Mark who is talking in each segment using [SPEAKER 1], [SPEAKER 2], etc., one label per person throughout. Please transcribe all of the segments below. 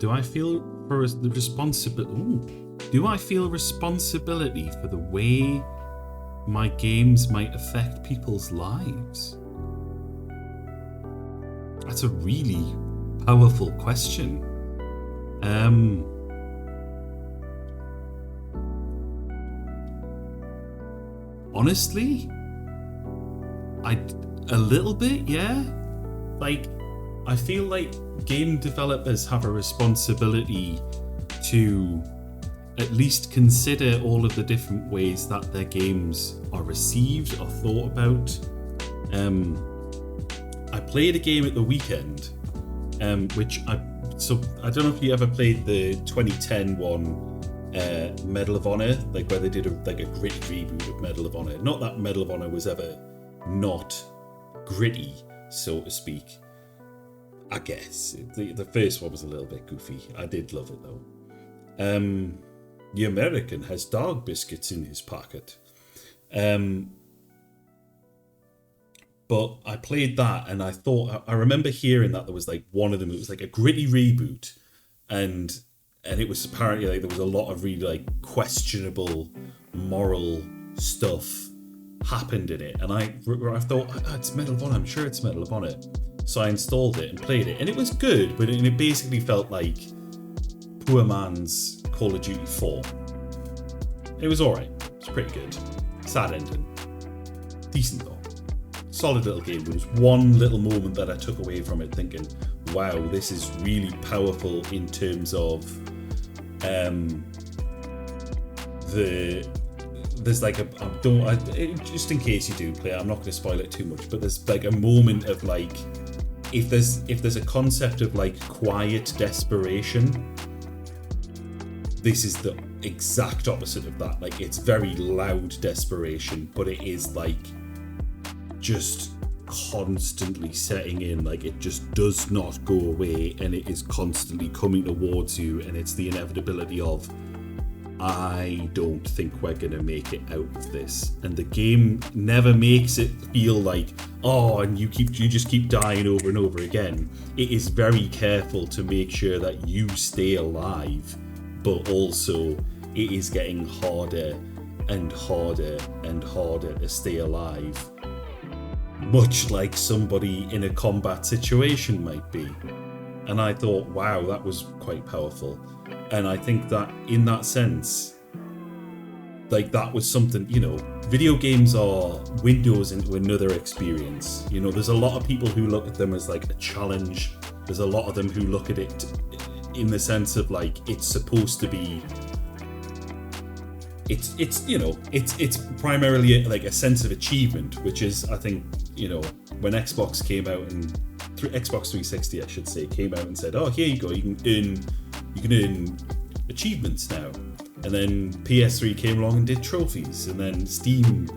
[SPEAKER 1] Do I feel for the responsibility? Do I feel responsibility for the way my games might affect people's lives? That's a really powerful question. Honestly, a little bit, yeah. Like, I feel like game developers have a responsibility to at least consider all of the different ways that their games are received or thought about. I played a game at the weekend, which I don't know if you ever played the 2010 one, Medal of Honor, like where they did a gritty reboot of Medal of Honor. Not that Medal of Honor was ever not gritty, so to speak. I guess the first one was a little bit goofy. I did love it though. The American has dog biscuits in his pocket. But I played that and I thought, I remember hearing that there was like one of them, it was like a gritty reboot, and it was apparently like there was a lot of really like questionable moral stuff happened in it. And I thought, it's Medal of Honor, I'm sure it's Medal of Honor. So I installed it and played it, and it was good, but it basically felt like poor man's Call of Duty 4. It was alright. It was pretty good. Sad ending. Decent though. Solid little game. There was one little moment that I took away from it thinking, wow, this is really powerful in terms of there's like just in case you do play, I'm not going to spoil it too much, but there's like a moment of like, if there's a concept of like quiet desperation, this is the exact opposite of that. Like, it's very loud desperation, but it is like just constantly setting in. Like, it just does not go away, and it is constantly coming towards you, and it's the inevitability of, I don't think we're gonna make it out of this. And the game never makes it feel like, oh, and you just keep dying over and over again. It is very careful to make sure that you stay alive, but also it is getting harder and harder and harder to stay alive, much like somebody in a combat situation might be. And I thought, wow, that was quite powerful. And I think that in that sense, like, that was something, you know, video games are windows into another experience. You know, there's a lot of people who look at them as like a challenge. There's a lot of them who look at it in the sense of like, it's supposed to be, it's you know, it's primarily like a sense of achievement, which is, I think, you know, when Xbox came out, and Xbox 360 I should say, came out and said, oh, here you go, you can earn achievements now. And then PS3 came along and did trophies, and then Steam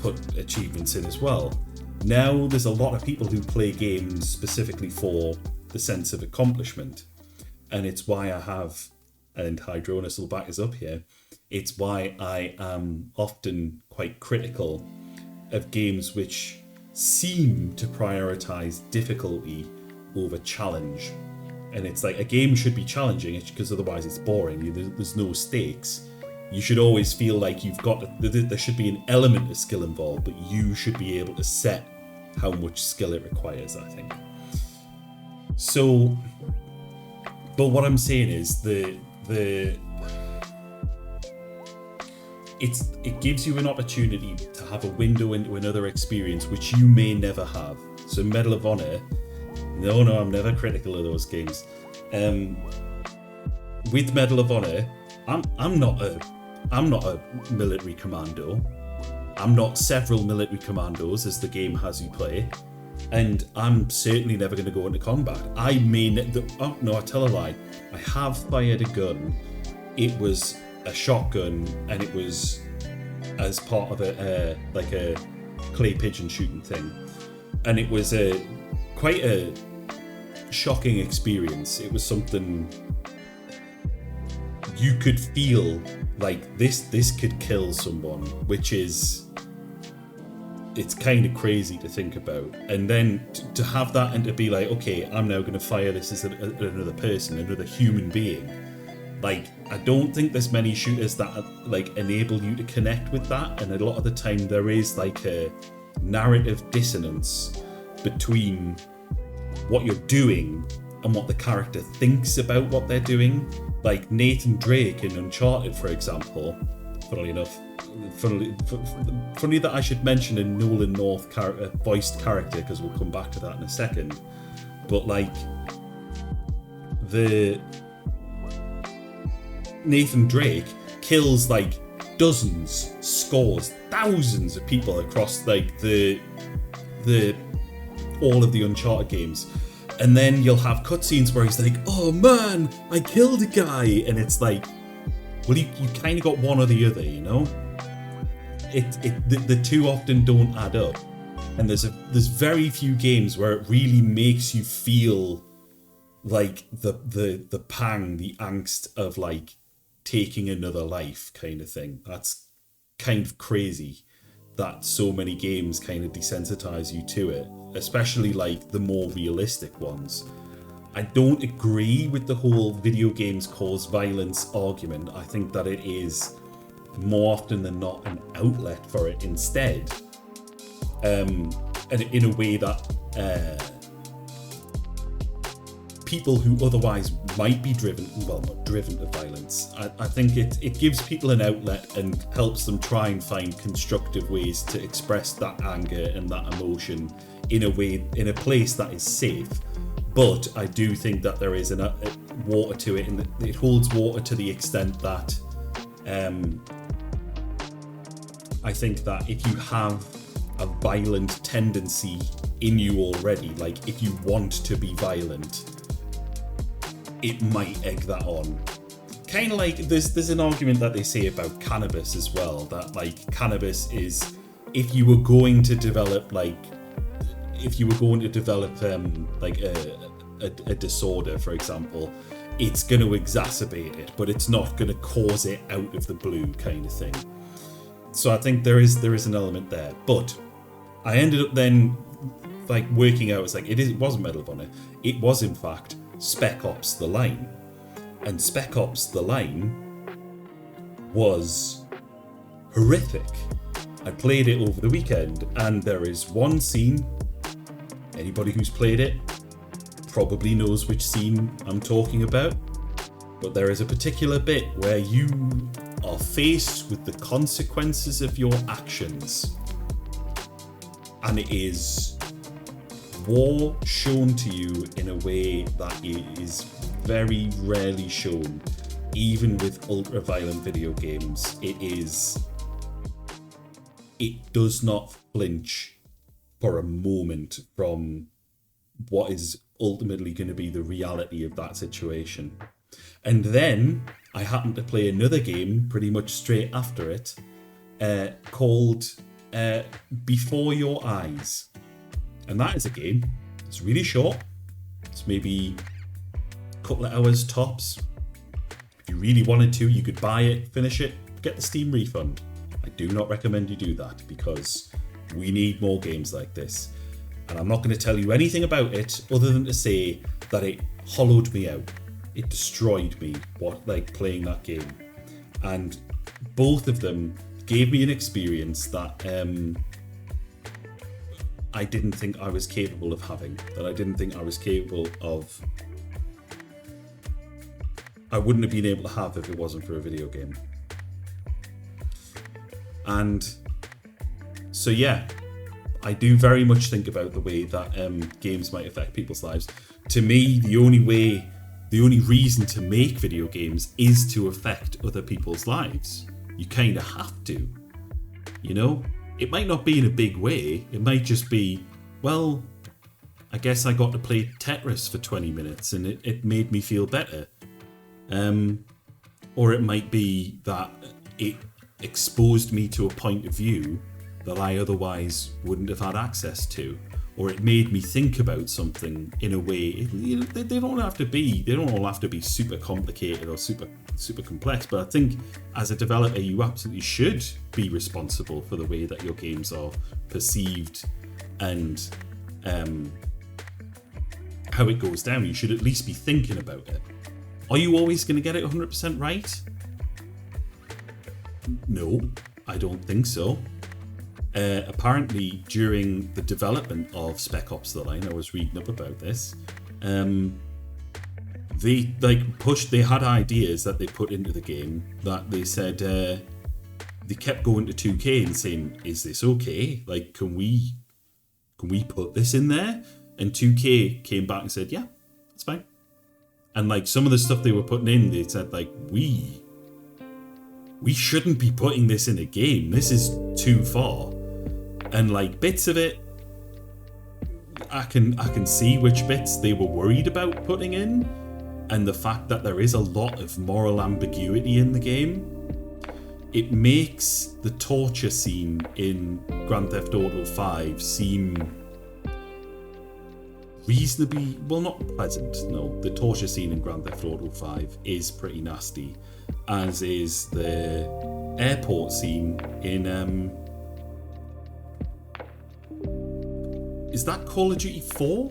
[SPEAKER 1] put achievements in as well. Now there's a lot of people who play games specifically for the sense of accomplishment, and it's why I have, and Hydronus will back us up here, it's why I am often quite critical of games which seem to prioritize difficulty over challenge. And it's like, a game should be challenging because otherwise it's boring. There's no stakes. You should always feel like there should be an element of skill involved, but you should be able to set how much skill it requires, I think. So, but what I'm saying is it gives you an opportunity to have a window into another experience which you may never have. So Medal of Honor, no, I'm never critical of those games. With Medal of Honor, I'm not a military commando. I'm not several military commandos as the game has you play, and I'm certainly never going to go into combat. I tell a lie. I have fired a gun. It was a shotgun, and it was as part of a clay pigeon shooting thing, and it was quite a shocking experience. It was something you could feel like this could kill someone, which is it's kind of crazy to think about. And then to have that and to be like, okay, I'm now going to fire this as another person, another human being. Like, I don't think there's many shooters that like enable you to connect with that, and a lot of the time there is like a narrative dissonance between what you're doing and what the character thinks about what they're doing. Like Nathan Drake in Uncharted, for example, funnily enough, funny that I should mention a Nolan North voiced character, because we'll come back to that in a second. But like the Nathan Drake kills like dozens, scores, thousands of people across like the all of the Uncharted games. And then you'll have cutscenes where he's like, oh man, I killed a guy. And it's like, well, you kind of got one or the other, you know? The two often don't add up. And there's very few games where it really makes you feel like the pang, the angst of like taking another life kind of thing. That's kind of crazy that so many games kind of desensitize you to it, especially like the more realistic ones. I don't agree with the whole video games cause violence argument. I think that it is more often than not an outlet for it instead, and in a way that people who otherwise might be not driven to violence. I think it gives people an outlet and helps them try and find constructive ways to express that anger and that emotion in a place that is safe. But I do think that there is a water to it, and it holds water to the extent that I think that if you have a violent tendency in you already, like if you want to be violent, it might egg that on. Kind of like there's an argument that they say about cannabis as well, that like cannabis is, if you were going to develop like a disorder, for example, it's going to exacerbate it, but it's not going to cause it out of the blue kind of thing. So I think there is an element there. But I ended up then like working out, it's like it wasn't Medal of Honor, it was in fact Spec Ops: The Line. And Spec Ops: The Line was horrific. I played it over the weekend, and there is one scene, anybody who's played it probably knows which scene I'm talking about, but there is a particular bit where you are faced with the consequences of your actions, and it is war shown to you in a way that is very rarely shown, even with ultra-violent video games. It does not flinch for a moment from what is ultimately going to be the reality of that situation. And then I happened to play another game pretty much straight after it, called Before Your Eyes. And that is a game. It's really short. It's maybe a couple of hours tops. If you really wanted to, you could buy it, finish it, get the Steam refund. I do not recommend you do that, because we need more games like this. And I'm not going to tell you anything about it other than to say that it hollowed me out. It destroyed me, playing that game. And both of them gave me an experience that I didn't think I was capable of having. That I didn't think I was capable of. I wouldn't have been able to have if it wasn't for a video game. And so yeah, I do very much think about the way that games might affect people's lives. To me, the only reason to make video games is to affect other people's lives. You kind of have to, you know? It might not be in a big way. It might just be, well, I guess I got to play Tetris for 20 minutes and it made me feel better. Or it might be that it exposed me to a point of view that I otherwise wouldn't have had access to. or it made me think about something in a way. They don't all have to be super complicated or super complex, but I think as a developer you absolutely should be responsible for the way that your games are perceived and how it goes down. You should at least be thinking about it. Are you always going to get it 100% right? No, I don't think so. Apparently, during the development of Spec Ops: The Line, I was reading up about this. They had ideas that they put into the game that they said they kept going to 2K and saying, "Is this okay? Like, can we put this in there?" And 2K came back and said, "Yeah, it's fine." And like some of the stuff they were putting in, they said like, "We shouldn't be putting this in a game. This is too far." And like bits of it, I can see which bits they were worried about putting in, and the fact that there is a lot of moral ambiguity in the game. It makes the torture scene in Grand Theft Auto 5 seem reasonably, well, not pleasant. No, the torture scene in Grand Theft Auto 5 is pretty nasty, as is the airport scene in is that Call of Duty 4?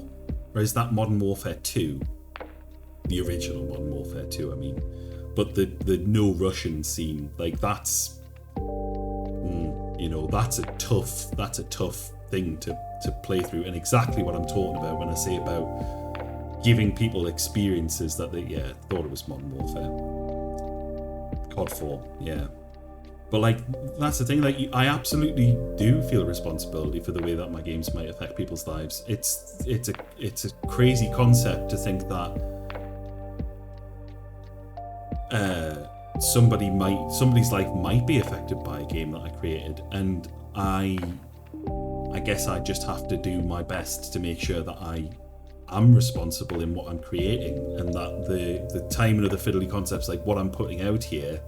[SPEAKER 1] Or is that Modern Warfare 2? The original Modern Warfare 2, I mean. But the no Russian scene, like that's that's a tough thing to play through, and exactly what I'm talking about when I say about giving people experiences that they thought it was Modern Warfare. COD 4, yeah. But like that's the thing, like I absolutely do feel a responsibility for the way that my games might affect people's lives. It's a crazy concept to think that somebody's life might be affected by a game that I created, and I guess I just have to do my best to make sure that I'm responsible in what I'm creating, and that the timing of the fiddly concepts, like what I'm putting out here,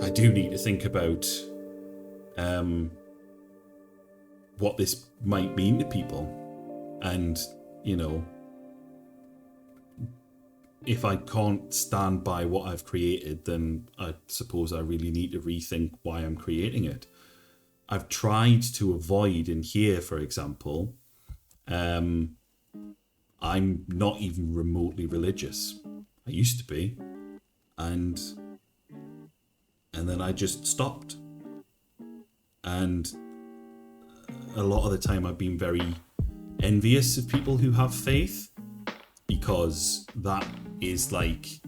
[SPEAKER 1] I do need to think about what this might mean to people, and if I can't stand by what I've created, then I suppose I really need to rethink why I'm creating it. I've tried to avoid in here, for example, I'm not even remotely religious. I used to be, and then I just stopped. And a lot of the time I've been very envious of people who have faith, because that is like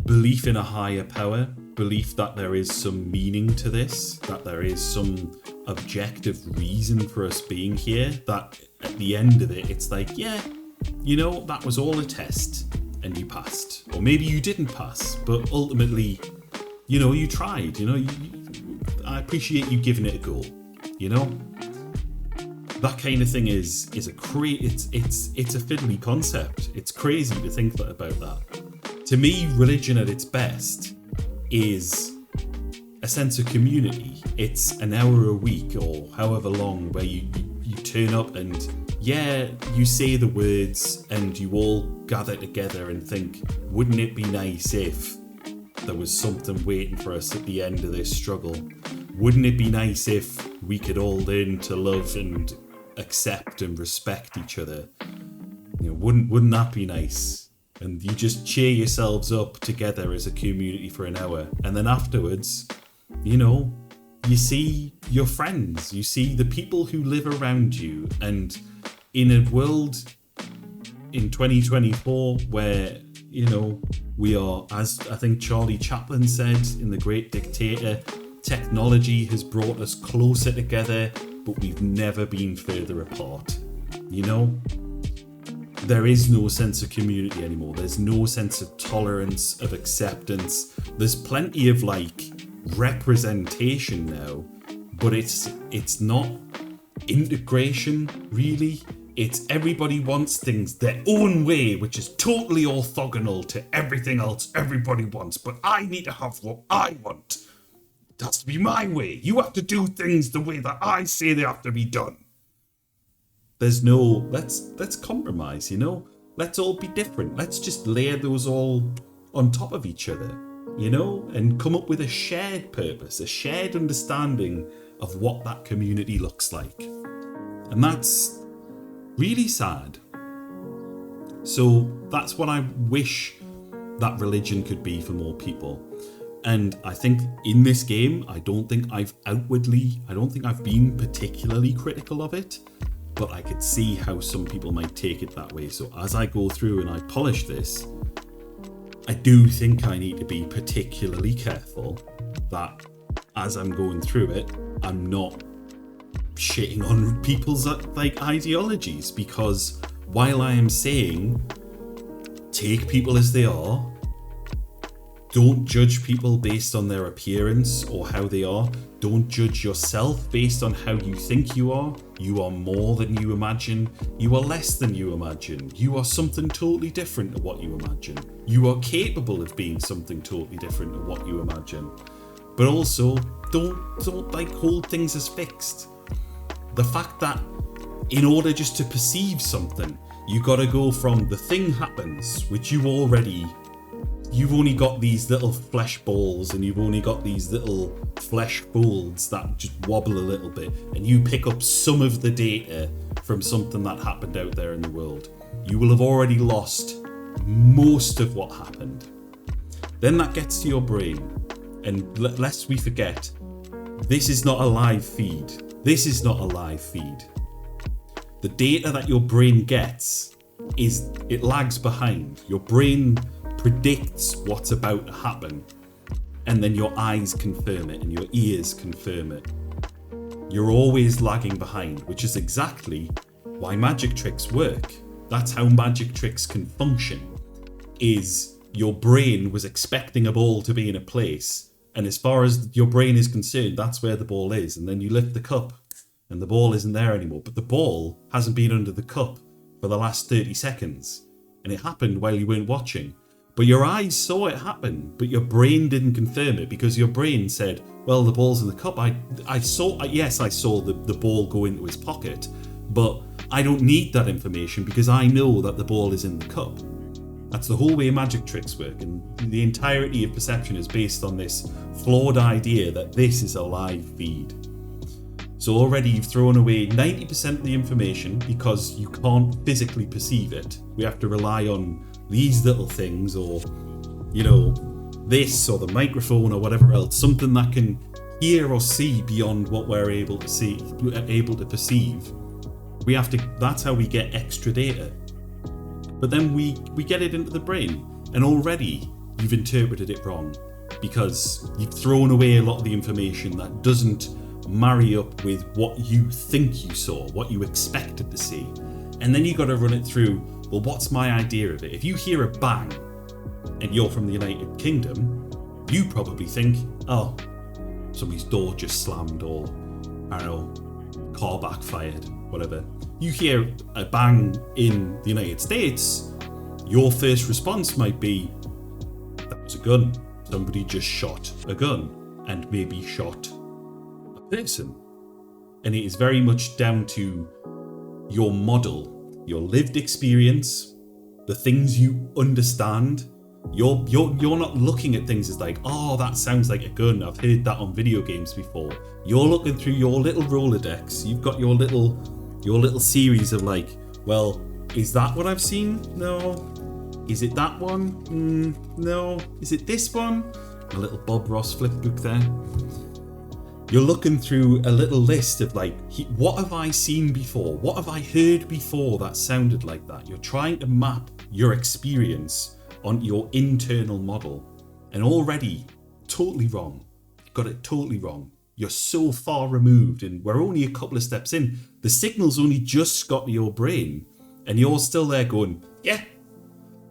[SPEAKER 1] belief in a higher power, belief that there is some meaning to this, that there is some objective reason for us being here, that at the end of it, it's like, yeah, that was all a test and you passed. Or maybe you didn't pass, but ultimately, you tried, I appreciate you giving it a go, That kind of thing is a it's a fiddly concept. It's crazy to think about that. To me, religion at its best is a sense of community. It's an hour a week or however long where you turn up and you say the words and you all gather together and think, wouldn't it be nice if there was something waiting for us at the end of this struggle? Wouldn't it be nice if we could all learn to love and accept and respect each other? Wouldn't that be nice? And you just cheer yourselves up together as a community for an hour, and then afterwards, you see your friends, you see the people who live around you. And in a world in 2024 where we are, as I think Charlie Chaplin said in The Great Dictator, technology has brought us closer together, but we've never been further apart. There is no sense of community anymore. There's no sense of tolerance, of acceptance. There's plenty of representation now, but it's not integration really. It's everybody wants things their own way, which is totally orthogonal to everything else everybody wants, but I need to have what I want. It has to be my way. You have to do things the way that I say they have to be done. There's no, let's compromise, you know? Let's all be different. Let's just layer those all on top of each other, you know? And come up with a shared purpose, a shared understanding of what that community looks like. And that's really sad. So that's what I wish that religion could be for more people. And I think in this game, I don't think I've been particularly critical of it, but I could see how some people might take it that way. So as I go through and I polish this, I do think I need to be particularly careful that as I'm going through it, I'm not shitting on people's like ideologies, because while I am saying take people as they are, don't judge people based on their appearance or how they are. Don't judge yourself based on how you think you are. You are more than you imagine. You are less than you imagine. You are something totally different to what you imagine. You are capable of being something totally different to what you imagine. But also, don't like hold things as fixed. The fact that in order just to perceive something, you gotta go from the thing happens, which you've only got these little flesh balls and you've only got these little flesh folds that just wobble a little bit, and you pick up some of the data from something that happened out there in the world. You will have already lost most of what happened. Then that gets to your brain, and lest we forget, this is not a live feed. This is not a live feed. The data that your brain gets it lags behind. Your brain predicts what's about to happen, and then your eyes confirm it and your ears confirm it. You're always lagging behind, which is exactly why magic tricks work. That's how magic tricks can function, is your brain was expecting a ball to be in a place, and as far as your brain is concerned, that's where the ball is, and then you lift the cup and the ball isn't there anymore, but the ball hasn't been under the cup for the last 30 seconds, and it happened while you weren't watching. But your eyes saw it happen, but your brain didn't confirm it, because your brain said, well, the ball's in the cup. I saw the ball go into his pocket, but I don't need that information because I know that the ball is in the cup. That's the whole way magic tricks work, and the entirety of perception is based on this flawed idea that this is a live feed. So already you've thrown away 90% of the information because you can't physically perceive it. We have to rely on these little things, or, you know, this or the microphone or whatever else, something that can hear or see beyond what we're able to see, able to perceive. That's how we get extra data. But then we get it into the brain, and already you've interpreted it wrong because you've thrown away a lot of the information that doesn't marry up with what you think you saw, what you expected to see. And then you got to run it through, well, what's my idea of it? If you hear a bang and you're from the United Kingdom, you probably think, oh, somebody's door just slammed, or, I don't know, car backfired, whatever. You hear a bang in the United States, your first response might be, that was a gun. Somebody just shot a gun, and maybe shot a person. And it is very much down to your model, your lived experience, the things you understand. You're not looking at things as like, oh, that sounds like a gun. I've heard that on video games before. You're looking through your little Rolodex. You've got your little series of like, well, is that what I've seen? No. Is it that one? No. Is it this one? A little Bob Ross flip book there. You're looking through a little list of like, what have I seen before? What have I heard before that sounded like that? You're trying to map your experience on your internal model, and already totally wrong. Got it totally wrong. You're so far removed, and we're only a couple of steps in. The signal's only just got to your brain, and you're still there going, yeah,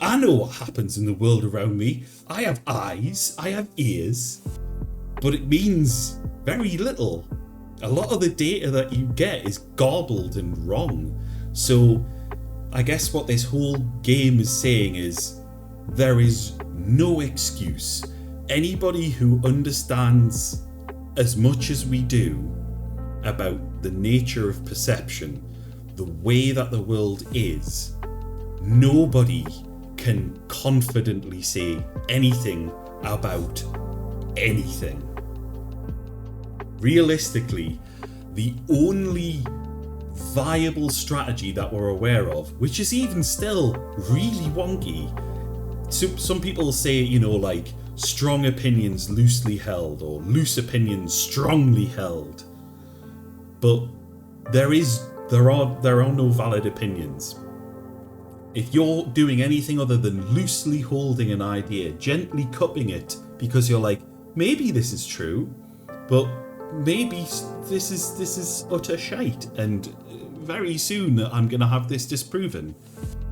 [SPEAKER 1] I know what happens in the world around me. I have eyes, I have ears, but it means very little. A lot of the data that you get is garbled and wrong. So I guess what this whole game is saying is there is no excuse. Anybody who understands as much as we do about the nature of perception, the way that the world is, nobody can confidently say anything about anything. Realistically, the only viable strategy that we're aware of, which is even still really wonky, some people say, you know, like strong opinions loosely held or loose opinions strongly held, but there are no valid opinions. If you're doing anything other than loosely holding an idea, gently cupping it because you're like, maybe this is true, but maybe this is utter shite, and very soon I'm gonna have this disproven.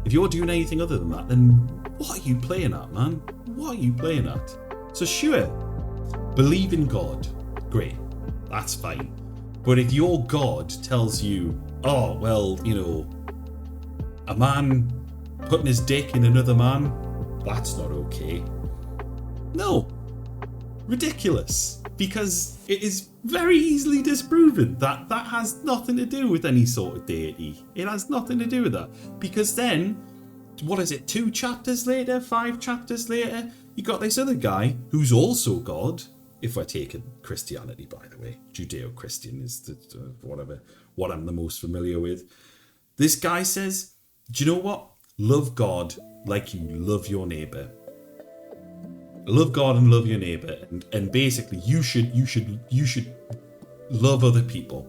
[SPEAKER 1] If you're doing anything other than that, then what are you playing at, man? What are you playing at? So sure, believe in God, great, that's fine. But if your God tells you, oh, well, you know, a man putting his dick in another man, that's not okay. No, ridiculous, because it is very easily disproven that that has nothing to do with any sort of deity. It has nothing to do with that, because then, what is it, 2 chapters later, 5 chapters later, you got this other guy who's also God, if we're taking Christianity, by the way. Judeo-Christian is what I'm the most familiar with. This guy says, do you know what? Love God like you love your neighbour. Love God and love your neighbour, and basically you should love other people,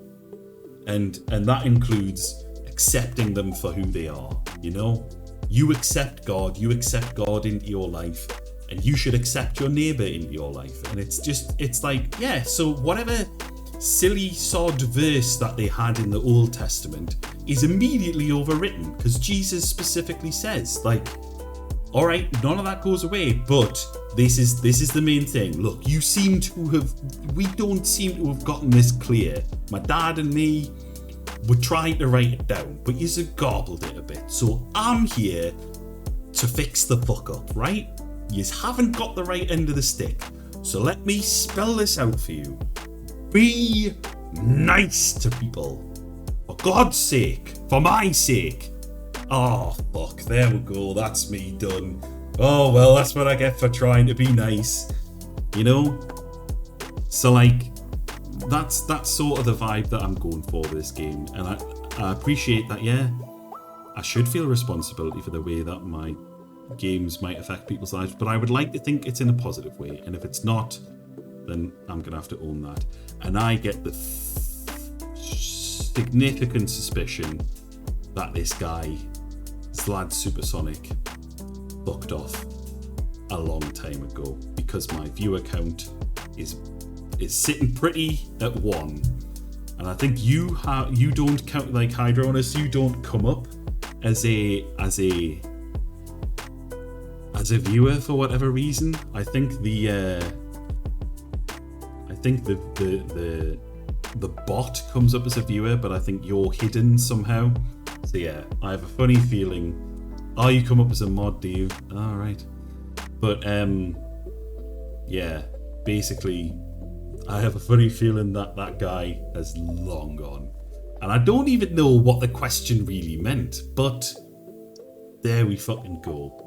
[SPEAKER 1] and that includes accepting them for who they are. You know, you accept God into your life, and you should accept your neighbour into your life. And it's like, yeah, so whatever silly sod verse that they had in the Old Testament is immediately overwritten, because Jesus specifically says, like, all right, none of that goes away, but this is the main thing. Look, we don't seem to have gotten this clear. My dad and me were trying to write it down, but you garbled it a bit. So I'm here to fix the fuck up, right? You haven't got the right end of the stick. So let me spell this out for you. Be nice to people. For God's sake. For my sake. Oh, fuck. There we go. That's me done. Oh, well, that's what I get for trying to be nice. You know? So, like, that's sort of the vibe that I'm going for with this game. And I appreciate that, yeah. I should feel responsibility for the way that my games might affect people's lives. But I would like to think it's in a positive way. And if it's not, then I'm going to have to own that. And I get the significant suspicion that this lad Supersonic, fucked off a long time ago, because my viewer count is sitting pretty at 1, and I think you don't count, like Hydronus, you don't come up as a viewer for whatever reason. I think the bot comes up as a viewer, but I think you're hidden somehow. So yeah, I have a funny feeling. Oh, you come up as a mod, do you? All right. But yeah, basically, I have a funny feeling that that guy has long gone, and I don't even know what the question really meant. But there we fucking go.